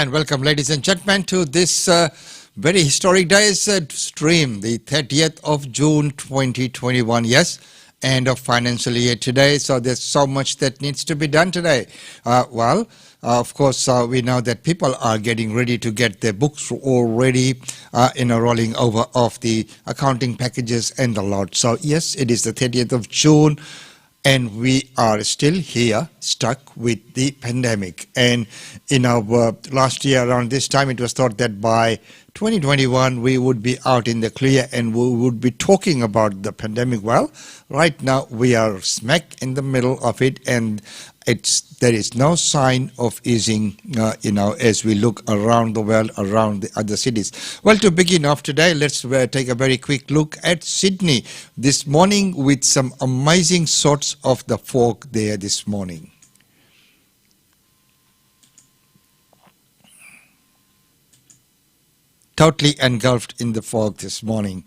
And welcome, ladies and gentlemen, to this very historic day's stream, the 30th of June 2021. Yes, end of financial year today, so there's so much that needs to be done today. Of course, we know that people are getting ready to get their books already, rolling over of the accounting packages and the lot. So yes, it is the 30th of June. And we are still here, stuck with the pandemic. And in our last year around this time, it was thought that by 2021, we would be out in the clear and we would be talking about the pandemic. Well, right now, we are smack in the middle of it, and there is no sign of easing, as we look around the world, around the other cities. Well, to begin off today, let's take a very quick look at Sydney this morning with some amazing sorts of the fog there this morning. Totally engulfed in the fog this morning.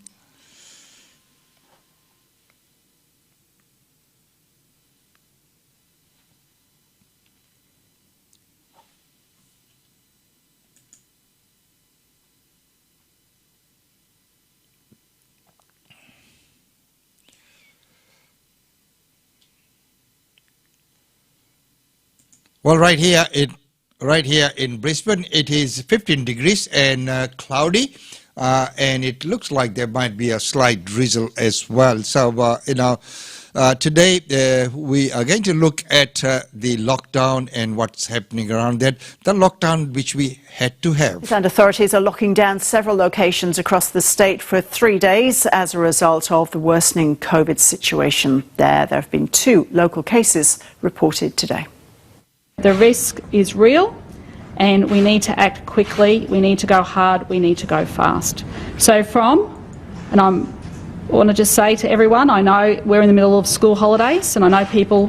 Well, right here in Brisbane, it is 15 degrees and cloudy, and it looks like there might be a slight drizzle as well. So, today we are going to look at the lockdown and what's happening around that. The lockdown which we had to have. And authorities are locking down several locations across the state for 3 days as a result of the worsening COVID situation there. There have been 2 local cases reported today. The risk is real and we need to act quickly, we need to go hard, we need to go fast. So I want to just say to everyone, I know we're in the middle of school holidays and I know people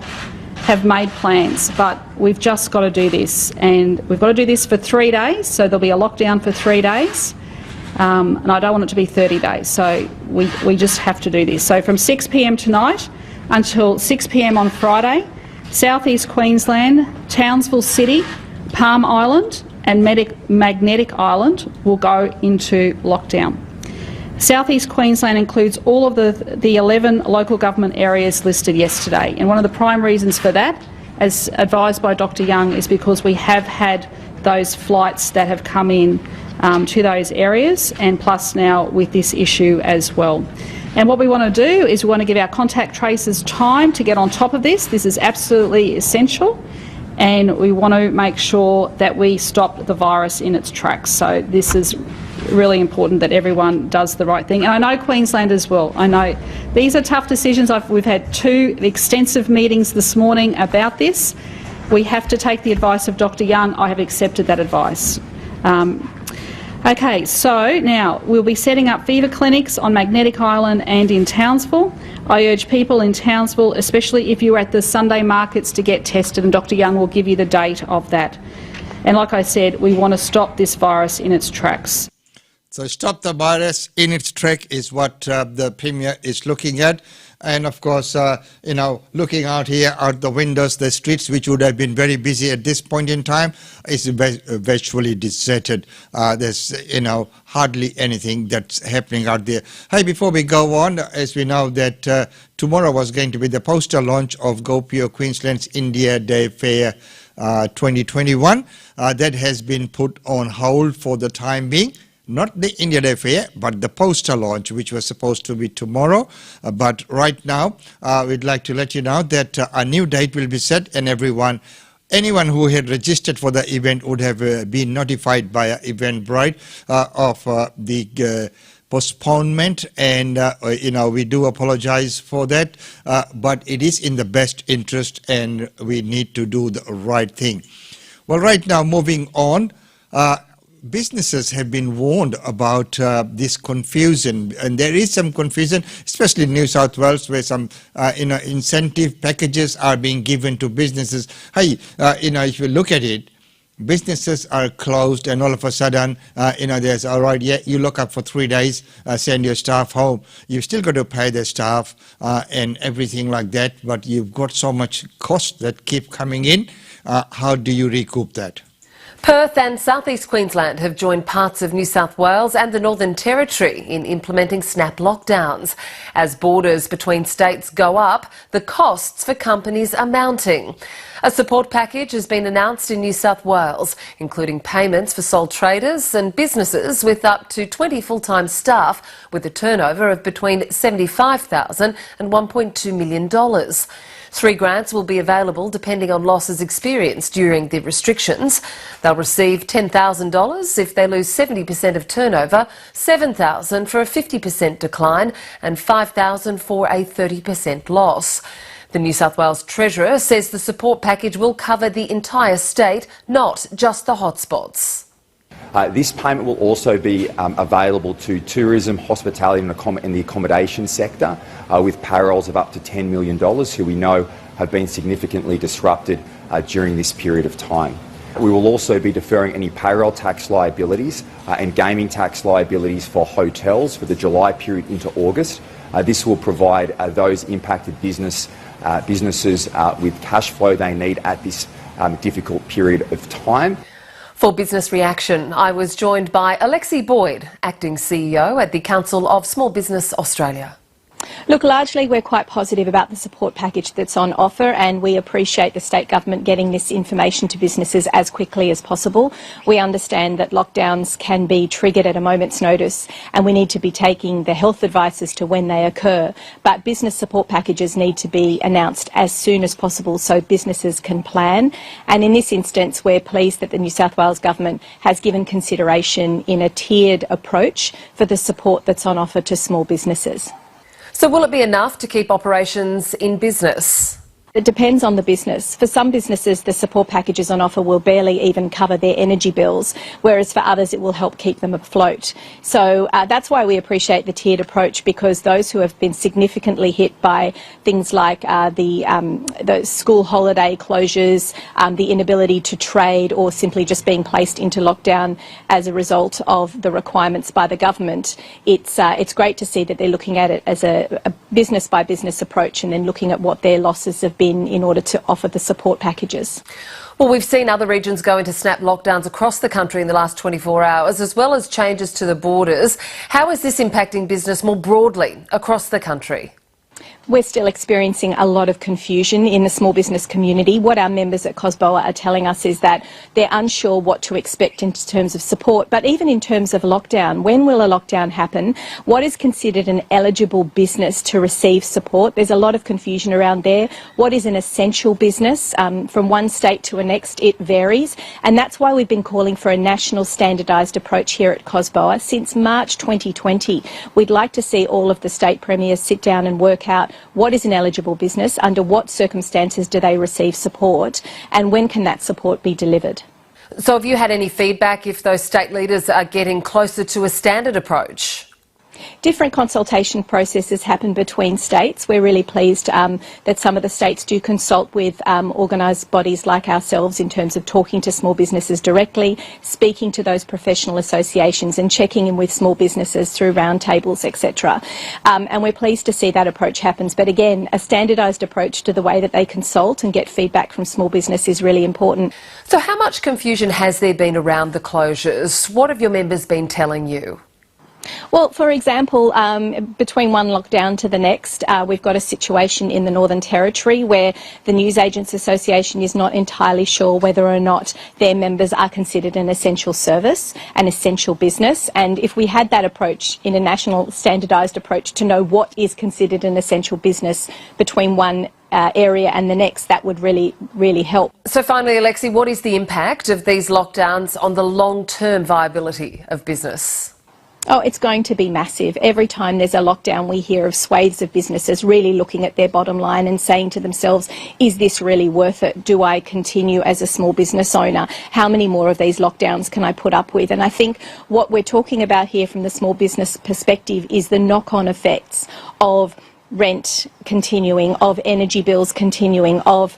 have made plans, but we've just got to do this, and we've got to do this for 3 days, so there'll be a lockdown for 3 days, and I don't want it to be 30 days, so we just have to do this. So from 6 p.m. tonight until 6 p.m. on Friday, South East Queensland, Townsville City, Palm Island and Magnetic Island will go into lockdown. South East Queensland includes all of the 11 local government areas listed yesterday, and one of the prime reasons for that, as advised by Dr Young, is because we have had those flights that have come in to those areas, and plus now with this issue as well. And what we want to do is we want to give our contact tracers time to get on top of this. This is absolutely essential, and we want to make sure that we stop the virus in its tracks. So this is really important that everyone does the right thing. And I know Queensland as well. I know these are tough decisions. We've had 2 extensive meetings this morning about this. We have to take the advice of Dr Young. I have accepted that advice. Okay, so now we'll be setting up fever clinics on Magnetic Island and in Townsville. I urge people in Townsville, especially if you're at the Sunday markets, to get tested, and Dr Young will give you the date of that. And like I said, we want to stop this virus in its tracks. So stop the virus in its track is what the Premier is looking at. And of course, looking out here out the windows, the streets, which would have been very busy at this point in time, is virtually deserted. There's, hardly anything that's happening out there. Hey, before we go on, as we know that tomorrow was going to be the poster launch of Go Pure Queensland's India Day Fair 2021. That has been put on hold for the time being. Not the India Day Fair, but the poster launch, which was supposed to be tomorrow. But right now, we'd like to let you know that a new date will be set, and anyone who had registered for the event would have been notified by Eventbrite of the postponement, and we do apologize for that, but it is in the best interest and we need to do the right thing. Well, right now, moving on, businesses have been warned about this confusion, and there is some confusion, especially in New South Wales, where some incentive packages are being given to businesses. Hey, if you look at it, businesses are closed, and all of a sudden, there's all right, yeah, you lock up for 3 days, send your staff home. You've still got to pay the staff and everything like that, but you've got so much cost that keep coming in. How do you recoup that? Perth and South East Queensland have joined parts of New South Wales and the Northern Territory in implementing snap lockdowns. As borders between states go up, the costs for companies are mounting. A support package has been announced in New South Wales, including payments for sole traders and businesses with up to 20 full-time staff with a turnover of between $75,000 and $1.2 million. 3 grants will be available depending on losses experienced during the restrictions. They'll receive $10,000 if they lose 70% of turnover, $7,000 for a 50% decline and $5,000 for a 30% loss. The New South Wales Treasurer says the support package will cover the entire state, not just the hotspots. This payment will also be available to tourism, hospitality and the accommodation sector with payrolls of up to $10 million who we know have been significantly disrupted during this period of time. We will also be deferring any payroll tax liabilities and gaming tax liabilities for hotels for the July period into August. This will provide those impacted businesses with cash flow they need at this difficult period of time. For Business Reaction, I was joined by Alexi Boyd, Acting CEO at the Council of Small Business Australia. Look, largely we're quite positive about the support package that's on offer, and we appreciate the state government getting this information to businesses as quickly as possible. We understand that lockdowns can be triggered at a moment's notice, and we need to be taking the health advice as to when they occur. But business support packages need to be announced as soon as possible so businesses can plan. And in this instance, we're pleased that the New South Wales government has given consideration in a tiered approach for the support that's on offer to small businesses. So will it be enough to keep operations in business? It depends on the business. For some businesses, the support packages on offer will barely even cover their energy bills, whereas for others it will help keep them afloat. So that's why we appreciate the tiered approach, because those who have been significantly hit by things like the school holiday closures, the inability to trade, or simply just being placed into lockdown as a result of the requirements by the government, it's great to see that they're looking at it as a business-by-business approach and then looking at what their losses have been in order to offer the support packages. Well, we've seen other regions go into snap lockdowns across the country in the last 24 hours, as well as changes to the borders. How is this impacting business more broadly across the country? We're still experiencing a lot of confusion in the small business community. What our members at COSBOA are telling us is that they're unsure what to expect in terms of support, but even in terms of lockdown. When will a lockdown happen? What is considered an eligible business to receive support? There's a lot of confusion around there. What is an essential business? From one state to the next, it varies, and that's why we've been calling for a national standardised approach here at COSBOA since March 2020. We'd like to see all of the state premiers sit down and work out what is an eligible business, under what circumstances do they receive support, and when can that support be delivered. So have you had any feedback if those state leaders are getting closer to a standard approach? Different consultation processes happen between states. We're really pleased that some of the states do consult with organised bodies like ourselves in terms of talking to small businesses directly, speaking to those professional associations and checking in with small businesses through roundtables, etc. And we're pleased to see that approach happens. But again, a standardised approach to the way that they consult and get feedback from small business is really important. So how much confusion has there been around the closures? What have your members been telling you? Well, for example, between one lockdown to the next, we've got a situation in the Northern Territory where the Newsagents Association is not entirely sure whether or not their members are considered an essential service, an essential business. And if we had that approach in a national standardised approach to know what is considered an essential business between one area and the next, that would really, really help. So finally, Alexi, what is the impact of these lockdowns on the long-term viability of business? Oh, it's going to be massive. Every time there's a lockdown, we hear of swathes of businesses really looking at their bottom line and saying to themselves, is this really worth it? Do I continue as a small business owner? How many more of these lockdowns can I put up with? And I think what we're talking about here from the small business perspective is the knock-on effects of rent continuing, of energy bills continuing, of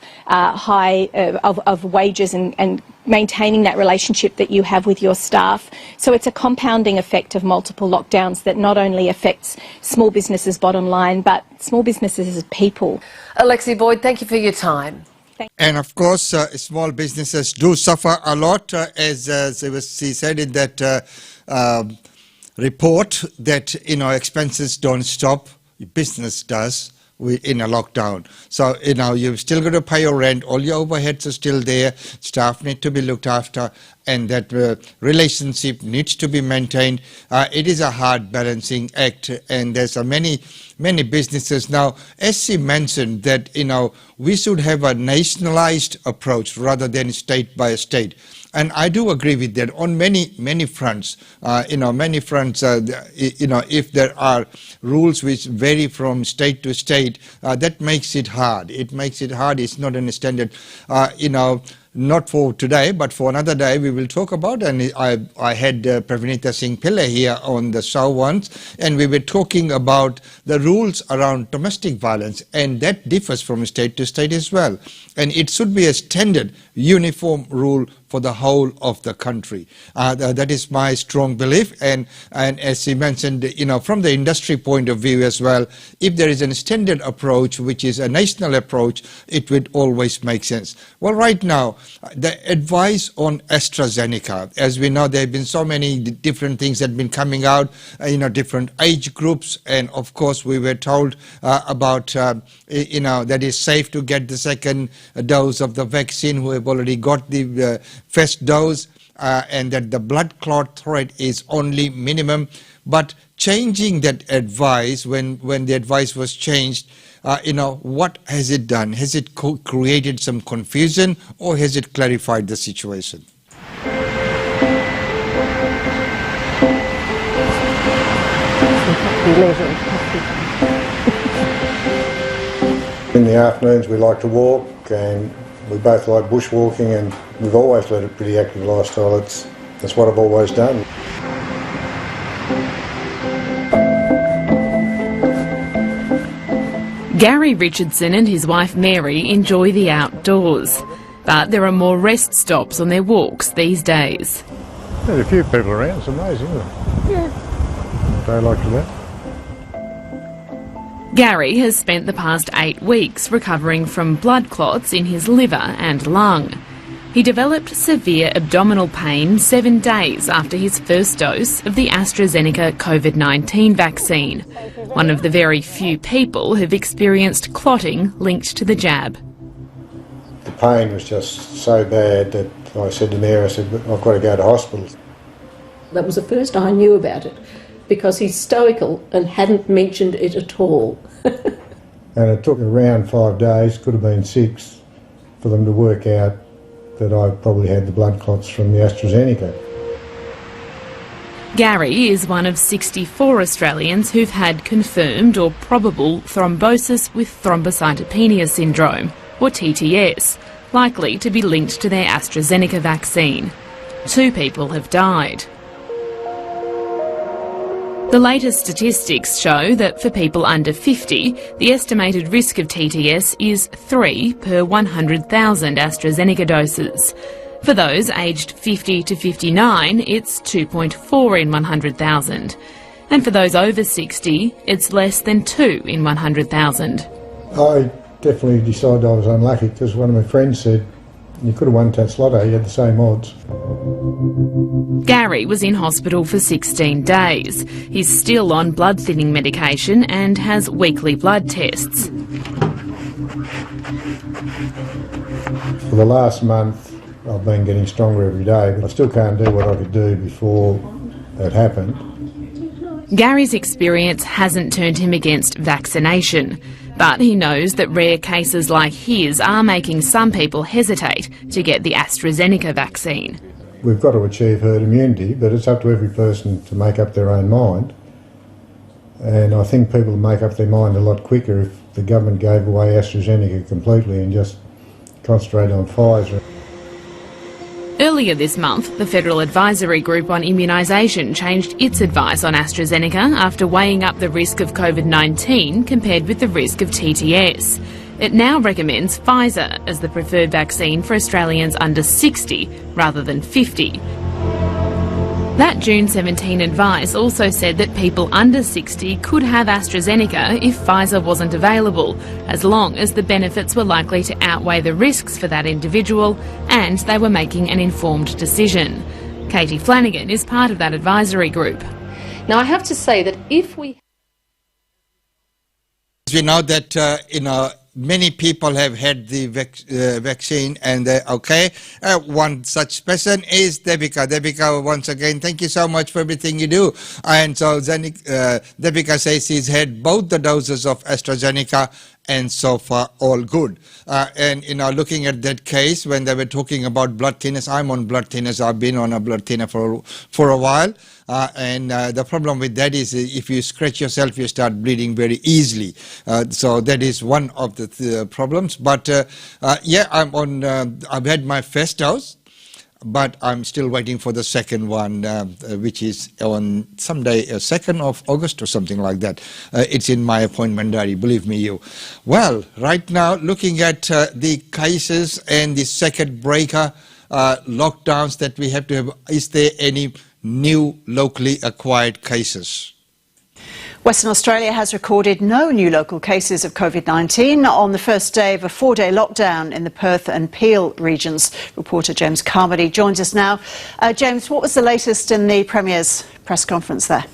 wages and maintaining that relationship that you have with your staff. So it's a compounding effect of multiple lockdowns that not only affects small businesses' bottom line, but small businesses as people. Alexi Boyd, thank you for your time. And of course, small businesses do suffer a lot, as she said in that report, that expenses don't stop, business does. In a lockdown. So, you've still got to pay your rent, all your overheads are still there, staff need to be looked after, and that relationship needs to be maintained. It is a hard balancing act, and there's many businesses now, as she mentioned, that, we should have a nationalized approach rather than state by state. And I do agree with that on many fronts. If there are rules which vary from state to state, that makes it hard. It makes it hard. It's not a standard, not for today, but for another day we will talk about. And I had Pravinita Singh Pillai here on the show once, and we were talking about the rules around domestic violence, and that differs from state to state as well. And it should be a standard, uniform rule for the whole of the country. That is my strong belief. And as he mentioned, from the industry point of view as well, if there is a standard approach, which is a national approach, it would always make sense. Well, right now, the advice on AstraZeneca, as we know, there have been so many different things that have been coming out, different age groups. And of course, we were told about, that it's safe to get the second dose of the vaccine who have already got the first dose, and that the blood clot threat is only minimum. But changing that advice, when the advice was changed, what has it done? Has it created some confusion, or has it clarified the situation? In the afternoons we like to walk, and we both like bushwalking, and we've always led a pretty active lifestyle. That's what I've always done. Gary Richardson and his wife Mary enjoy the outdoors, but there are more rest stops on their walks these days. There's a few people around, it's amazing, isn't it? Yeah. Day like that. Gary has spent the past 8 weeks recovering from blood clots in his liver and lung. He developed severe abdominal pain 7 days after his first dose of the AstraZeneca COVID-19 vaccine, one of the very few people who've experienced clotting linked to the jab. The pain was just so bad that I said to Mary, I've got to go to hospital. That was the first I knew about it, because he's stoical and hadn't mentioned it at all. And it took around 5 days, could have been 6, for them to work out that I probably had the blood clots from the AstraZeneca. Gary is one of 64 Australians who've had confirmed or probable thrombosis with thrombocytopenia syndrome, or TTS, likely to be linked to their AstraZeneca vaccine. 2 people have died. The latest statistics show that for people under 50, the estimated risk of TTS is 3 per 100,000 AstraZeneca doses. For those aged 50 to 59, it's 2.4 in 100,000. And for those over 60, it's less than 2 in 100,000. I definitely decided I was unlucky, because one of my friends said, you could have won that lotto, you had the same odds. Gary was in hospital for 16 days. He's still on blood thinning medication and has weekly blood tests. For the last month, I've been getting stronger every day, but I still can't do what I could do before that happened. Gary's experience hasn't turned him against vaccination, but he knows that rare cases like his are making some people hesitate to get the AstraZeneca vaccine. We've got to achieve herd immunity, but it's up to every person to make up their own mind. And I think people would make up their mind a lot quicker if the government gave away AstraZeneca completely and just concentrated on Pfizer. Earlier this month, the Federal Advisory Group on Immunisation changed its advice on AstraZeneca after weighing up the risk of COVID-19 compared with the risk of TTS. It now recommends Pfizer as the preferred vaccine for Australians under 60 rather than 50. That June 17 advice also said that people under 60 could have AstraZeneca if Pfizer wasn't available, as long as the benefits were likely to outweigh the risks for that individual and they were making an informed decision. Katie Flanagan is part of that advisory group. Now, I have to say that if we know that many people have had the vaccine and they're okay. One such person is Devika. Devika, once again, thank you so much for everything you do. And so Devika says she's had both the doses of AstraZeneca and so far all good. And looking at that case when they were talking about blood thinners, I'm on blood thinners. I've been on a blood thinner for a while. And the problem with that is if you scratch yourself, you start bleeding very easily. So that is one of the problems. But yeah, I've had my first dose, but I'm still waiting for the second one, which is on someday, 2nd of August or something like that. It's in my appointment diary, believe me you. Well, right now, looking at the cases and the circuit breaker lockdowns that we have to have, is there any new locally acquired cases? Western Australia has recorded no new local cases of COVID-19 on the first day of a 4-day lockdown in the Perth and Peel regions. Reporter James Carmody joins us now. James, what was the latest in the Premier's press conference there?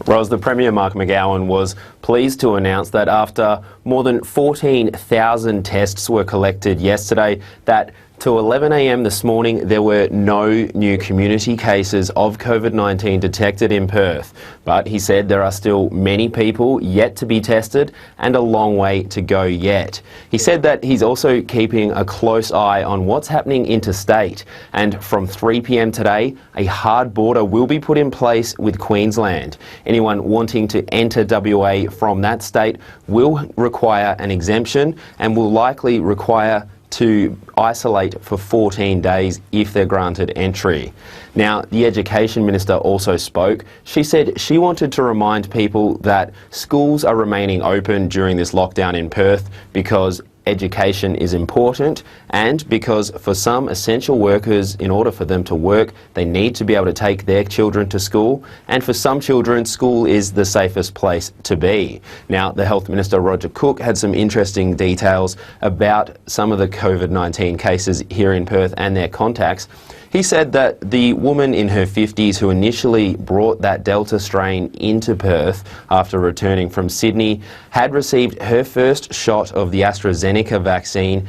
Ros, the Premier Mark McGowan was pleased to announce that after more than 14,000 tests were collected yesterday, that to 11 a.m. this morning, there were no new community cases of COVID-19 detected in Perth. But he said there are still many people yet to be tested and a long way to go yet. He said that he's also keeping a close eye on what's happening interstate. And from 3 p.m. today, a hard border will be put in place with Queensland. Anyone wanting to enter WA from that state will require an exemption and will likely require to isolate for 14 days if they're granted entry. Now, the Education Minister also spoke. She said she wanted to remind people that schools are remaining open during this lockdown in Perth because education is important and because for some essential workers, in order for them to work, they need to be able to take their children to school, and for some children, school is the safest place to be. Now, the Health Minister, Roger Cook, had some interesting details about some of the COVID-19 cases here in Perth and their contacts. He said that the woman in her 50s who initially brought that Delta strain into Perth after returning from Sydney had received her first shot of the AstraZeneca vaccine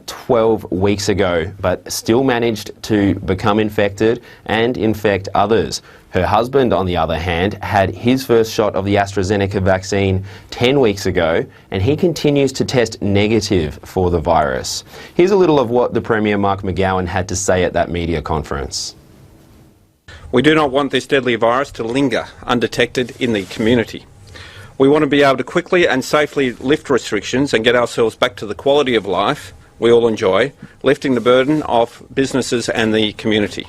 12 weeks ago, but still managed to become infected and infect others. Her husband, on the other hand, had his first shot of the AstraZeneca vaccine 10 weeks ago, and he continues to test negative for the virus. Here's a little of what the Premier Mark McGowan had to say at that media conference. We do not want this deadly virus to linger undetected in the community. We want to be able to quickly and safely lift restrictions and get ourselves back to the quality of life we all enjoy, lifting the burden off businesses and the community.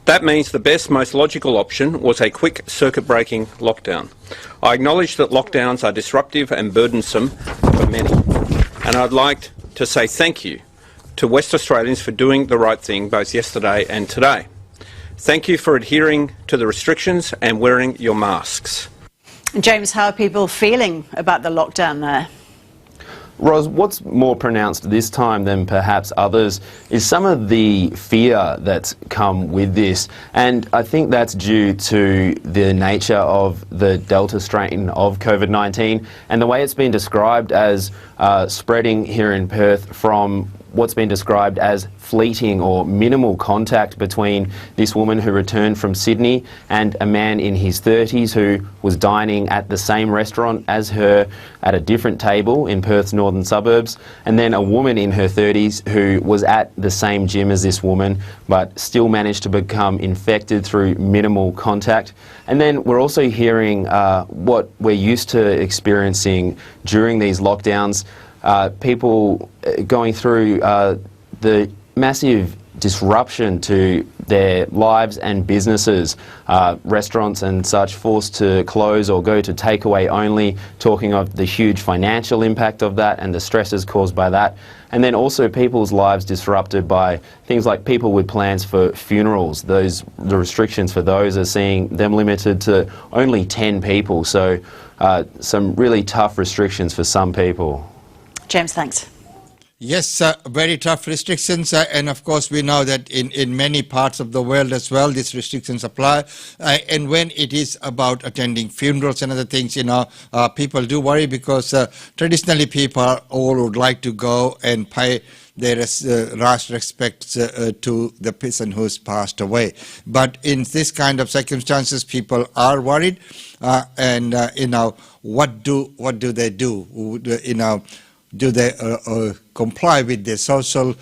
That means the best, most logical option was a quick circuit-breaking lockdown. I acknowledge that lockdowns are disruptive and burdensome for many, and I'd like to say thank you to West Australians for doing the right thing both yesterday and today. Thank you for adhering to the restrictions and wearing your masks. James, how are people feeling about the lockdown there? Ros, what's more pronounced this time than perhaps others is some of the fear that's come with this, and I think that's due to the nature of the Delta strain of COVID-19 and the way it's been described as spreading here in Perth from what's been described as fleeting or minimal contact between this woman who returned from Sydney and a man in his 30s who was dining at the same restaurant as her at a different table in Perth's northern suburbs, and then a woman in her 30s who was at the same gym as this woman but still managed to become infected through minimal contact. And then we're also hearing what we're used to experiencing during these lockdowns, people going through the massive disruption to their lives and businesses. Restaurants and such forced to close or go to takeaway only, talking of the huge financial impact of that and the stresses caused by that. And then also people's lives disrupted by things like people with plans for funerals. The restrictions for those are seeing them limited to only 10 people. So some really tough restrictions for some people. James, thanks. Yes, very tough restrictions, and of course we know that in many parts of the world as well, these restrictions apply. And when it is about attending funerals and other things, people do worry because traditionally people all would like to go and pay their last respects to the person who's passed away. But in this kind of circumstances, people are worried, and what do they do? Do they comply with the social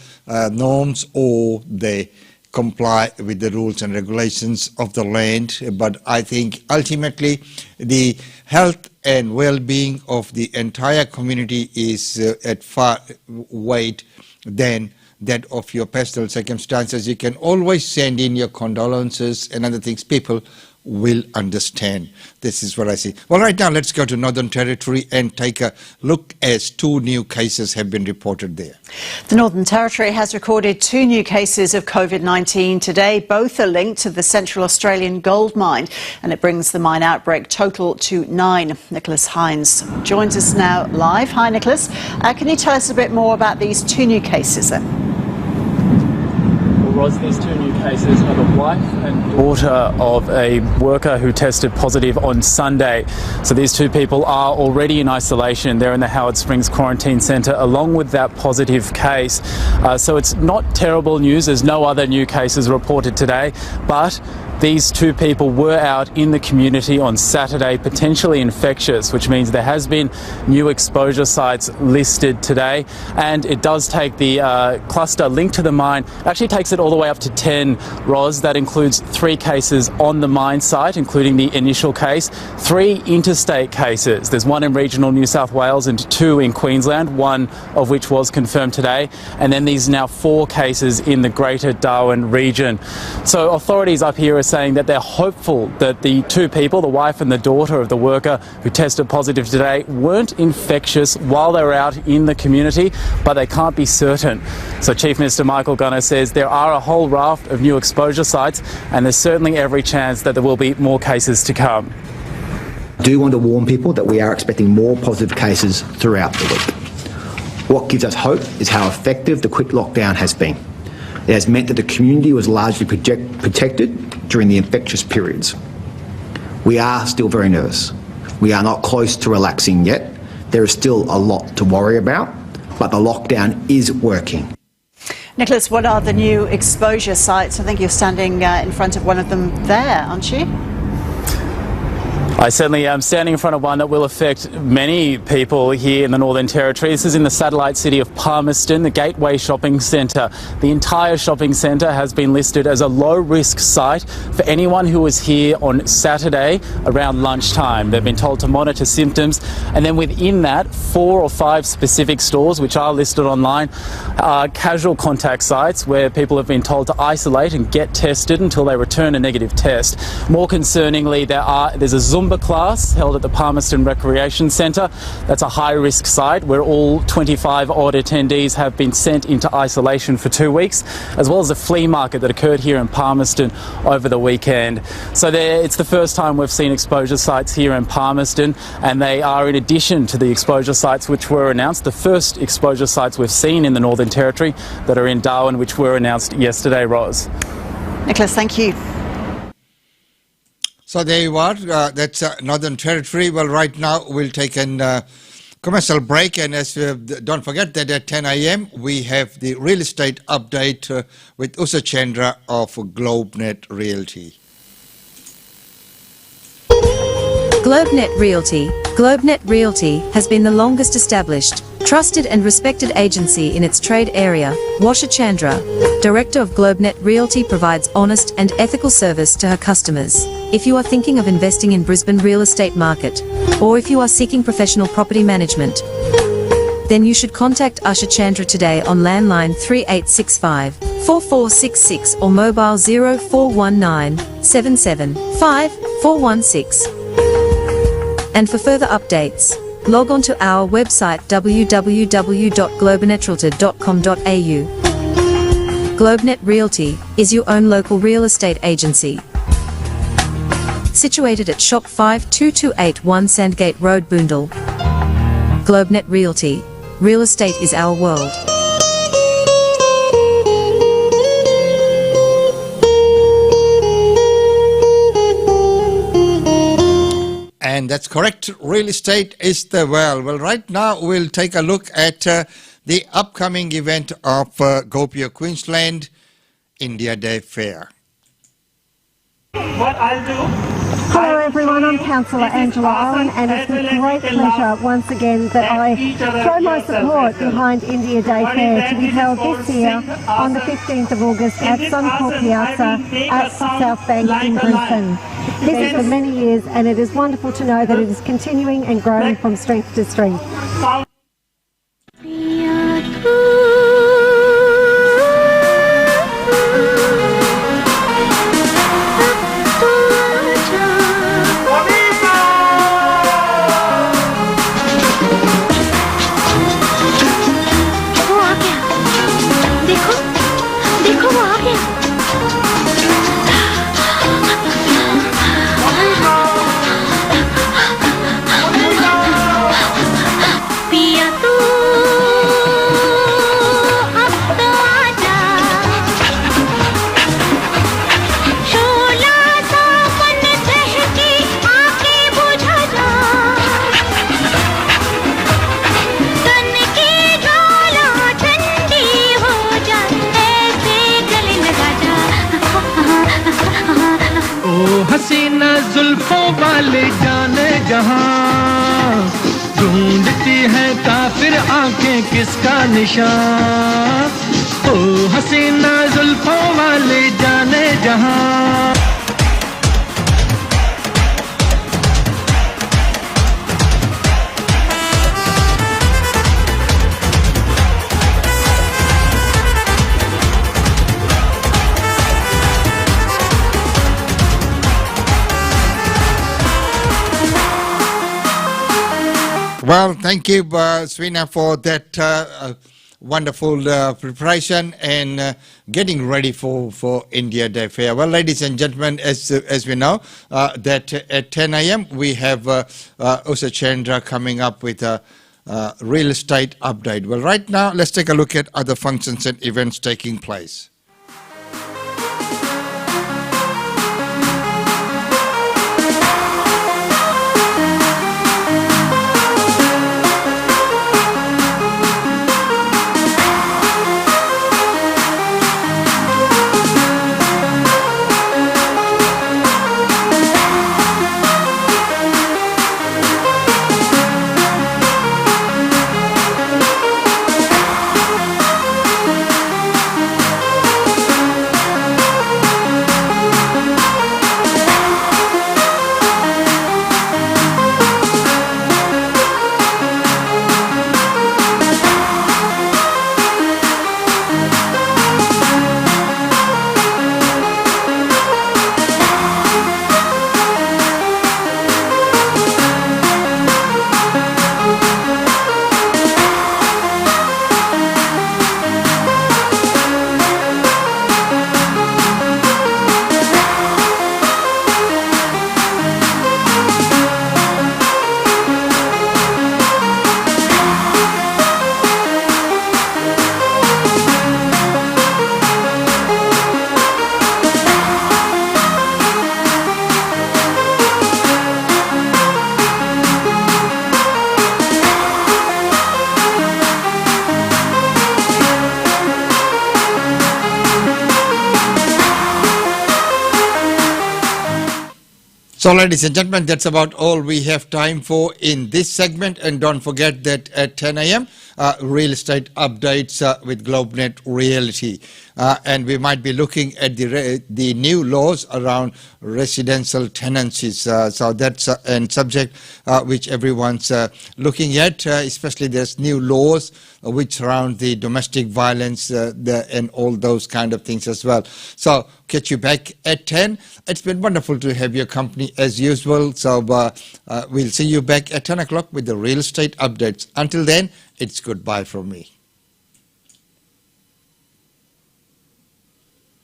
norms, or they comply with the rules and regulations of the land? But I think ultimately the health and well-being of the entire community is at far weight than that of your personal circumstances. You can always send in your condolences and other things. People will understand. This is what I see. Well, right now, let's go to Northern Territory and take a look as 2 new cases have been reported there. The Northern Territory has recorded 2 new cases of COVID-19 today. Both are linked to the Central Australian gold mine, and it brings the mine outbreak total to 9. Nicholas Hines joins us now live. Hi, Nicholas. Can you tell us a bit more about these 2 new cases then? These 2 new cases are the wife and daughter of a worker who tested positive on Sunday. So these 2 people are already in isolation. They're in the Howard Springs Quarantine Centre along with that positive case. So it's not terrible news. There's no other new cases reported today, but these 2 people were out in the community on Saturday, potentially infectious, which means there has been new exposure sites listed today, and it does take the cluster linked to the mine, actually takes it all the way up to 10, Ros. That includes 3 cases on the mine site, including the initial case, 3 interstate cases. There's 1 in regional New South Wales and 2 in Queensland, 1 of which was confirmed today, and then these now 4 cases in the Greater Darwin region. So authorities up here are saying that they're hopeful that the 2 people, the wife and the daughter of the worker who tested positive today, weren't infectious while they were out in the community, but they can't be certain. So Chief Minister Michael Gunner says there are a whole raft of new exposure sites, and there's certainly every chance that there will be more cases to come. I do want to warn people that we are expecting more positive cases throughout the week. What gives us hope is how effective the quick lockdown has been. It has meant that the community was largely protected during the infectious periods. We are still very nervous. We are not close to relaxing yet. There is still a lot to worry about, but the lockdown is working. Nicholas, what are the new exposure sites? I think you're standing in front of one of them there, aren't you? I certainly am standing in front of one that will affect many people here in the Northern Territory. This is in the satellite city of Palmerston, the Gateway Shopping Centre. The entire shopping centre has been listed as a low-risk site for anyone who was here on Saturday around lunchtime. They've been told to monitor symptoms, and then within that, 4 or 5 specific stores, which are listed online, are casual contact sites where people have been told to isolate and get tested until they return a negative test. More concerningly, there's a Zumba class held at the Palmerston Recreation Centre. That's a high-risk site where all 25 odd attendees have been sent into isolation for 2 weeks, as well as a flea market that occurred here in Palmerston over the weekend. So it's the first time we've seen exposure sites here in Palmerston, and they are in addition to the exposure sites which were announced, the first exposure sites we've seen in the Northern Territory that are in Darwin, which were announced yesterday, Ros. Nicholas, thank you. So there you are, that's Northern Territory. Well, right now we'll take a commercial break, and don't forget that at 10 a.m. we have the real estate update with Usha Chandra of GlobeNet Realty. GlobeNet Realty. GlobeNet Realty has been the longest established, trusted and respected agency in its trade area. Usha Chandra, Director of GlobeNet Realty, provides honest and ethical service to her customers. If you are thinking of investing in Brisbane real estate market, or if you are seeking professional property management, then you should contact Usha Chandra today on landline 3865 4466 or mobile 0419 775 416. And for further updates, log on to our website www.globenetrrealty.com.au. GlobeNet Realty is your own local real estate agency. Situated at Shop 52281 Sandgate Road, Boondall. GlobeNet Realty. Real estate is our world. And that's correct. Real estate is the world. Well, right now we'll take a look at the upcoming event of Gopia Queensland India Day Fair. What I'll do. Hello everyone, I'm Councillor Angela Owen, and it's with great pleasure once again that I throw my support behind India Day Fair to be held this year on the 15th of August at Suncorp Piazza at South Bank in Brisbane. This is for many years, and it is wonderful to know that it is continuing and growing from strength to strength. हसीना जुल्फों वाले जाने जहां ढूंढती है काफिर आंखें किसका निशान ओ हसीना जुल्फों वाले जाने जहां Well, thank you, Swina, for that wonderful preparation and getting ready for India Day Fair. Well, ladies and gentlemen, as we know, that at 10 a.m. we have Usha Chandra coming up with a real estate update. Well, right now, let's take a look at other functions and events taking place. So, ladies and gentlemen, that's about all we have time for in this segment. And don't forget that at 10 a.m., real estate updates with GlobeNet Realty. And we might be looking at the new laws around residential tenancies. So that's a subject which everyone's looking at, especially there's new laws which surround the domestic violence and all those kind of things as well. So catch you back at 10. It's been wonderful to have your company as usual. So we'll see you back at 10 o'clock with the real estate updates. Until then, it's goodbye from me.